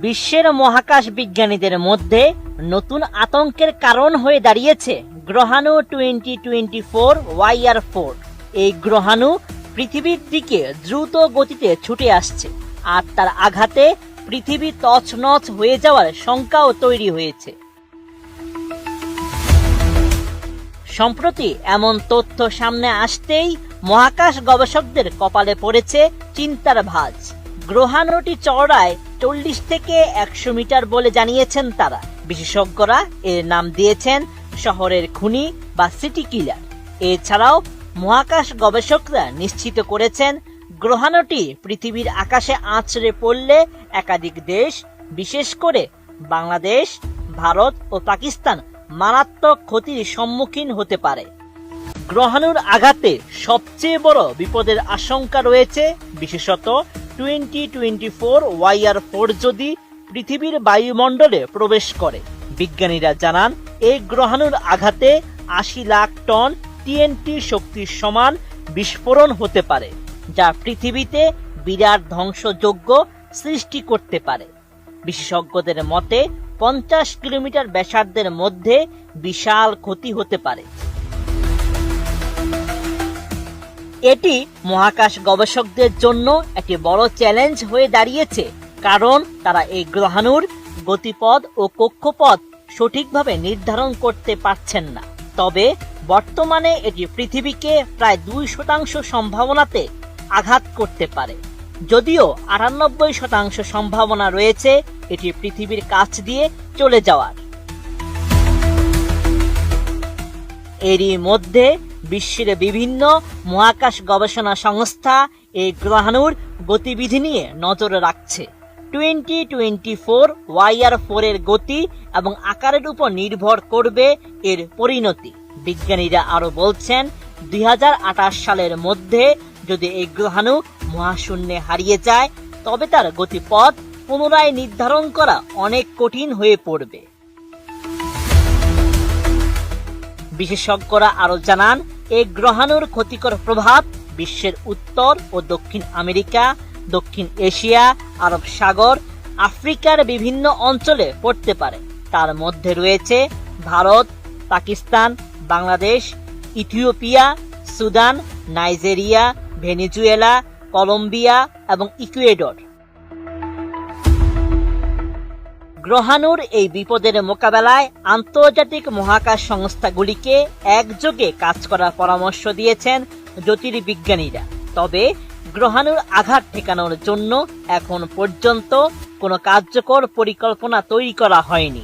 বিশ্বের মহাকাশ বিজ্ঞানীদের মধ্যে নতুন আতঙ্কের কারণ হয়ে দাঁড়িয়েছে গ্রহাণু 2024 YR4। এই গ্রহাণু পৃথিবীর দিকে দ্রুত গতিতে ছুটে আসছে, আর তার আঘাতে পৃথিবী তছনছ হয়ে যাওয়ার শঙ্কাও তৈরি হয়েছে। সম্প্রতি এমন তথ্য সামনে আসতেই মহাকাশ গবেষকদের কপালে পড়েছে চিন্তার ভাঁজ। গ্রহাণুটি চওড়ায় 40 থেকে 100 মিটার বলে জানিয়েছেন তারা। বিশেষজ্ঞরা এর নাম দিয়েছেন শহরের খুনি বা সিটি কিলার। এছাড়াও মহাকাশ গবেষকরা নিশ্চিত করেছেন গ্রহাণুটি পৃথিবীর আকাশে আছড়ে পড়লে একাধিক দেশ, বিশেষ করে বাংলাদেশ, ভারত ও পাকিস্তান মারাত্মক ক্ষতির সম্মুখীন হতে পারে। গ্রহাণুর আঘাতে সবচেয়ে বড় বিপদের আশঙ্কা রয়েছে বিশেষত 2024 YR4 যদি পৃথিবীর বায়ুমণ্ডলে প্রবেশ করে। বিজ্ঞানীরা জানান, এই গ্রহাণুর আঘাতে 80 লাখ টন TNT শক্তির সমান বিস্ফোরণ হতে পারে, যা পৃথিবীতে বিরাট ধ্বংসযজ্ঞ সৃষ্টি করতে পারে। বিশেষজ্ঞদের মতে 50 কিলোমিটার ব্যাসার্ধের মধ্যে বিশাল ক্ষতি হতে পারে। এটি মহাকাশ গবেষকদের জন্য একটি বড় চ্যালেঞ্জ হয়ে দাঁড়িয়েছে, কারণ তারা এই গ্রহাণুর গতিপথ ও কক্ষপথ সঠিকভাবে নির্ধারণ করতে পারছেন না। তবে বর্তমানে এটি পৃথিবীকে প্রায় 2% সম্ভাবনাতে আঘাত করতে পারে, যদিও 98% সম্ভাবনা রয়েছে এটি পৃথিবীর কাছ দিয়ে চলে যাওয়ার। এরই মধ্যে বিশ্বের বিভিন্ন মহাকাশ গবেষণা সংস্থা এই গ্রহাণুর গতিবিধি নিয়ে নজর রাখছে। 2024 YR4 এর গতি এবং আকারের উপর নির্ভর করবে এর পরিণতি। বিজ্ঞানীরা আরো বলছেন, 2028 সালের মধ্যে যদি এই গ্রহাণু মহাশূন্যে হারিয়ে যায়, তবে তার গতিপথ পুনরায় নির্ধারণ করা অনেক কঠিন হয়ে পড়বে। বিশেষজ্ঞরা আরো জানান, এই গ্রহাণুর ক্ষতিকর প্রভাব বিশ্বের উত্তর ও দক্ষিণ আমেরিকা, দক্ষিণ এশিয়া, আরব সাগর, আফ্রিকার বিভিন্ন অঞ্চলে পড়তে পারে। তার মধ্যে রয়েছে Bharat, Pakistan, Bangladesh, Ethiopia, Sudan, Nigeria, Venezuela, Colombia এবং ইকুয়েডর। গ্রহাণুর এই বিপদের মোকাবেলায় আন্তর্জাতিক মহাকাশ সংস্থাগুলিকে একযোগে কাজ করার পরামর্শ দিয়েছেন জ্যোতির্বিজ্ঞানীরা। তবে গ্রহাণুর আঘাত ঠেকানোর জন্য এখন পর্যন্ত কোনো কার্যকর পরিকল্পনা তৈরি করা হয়নি।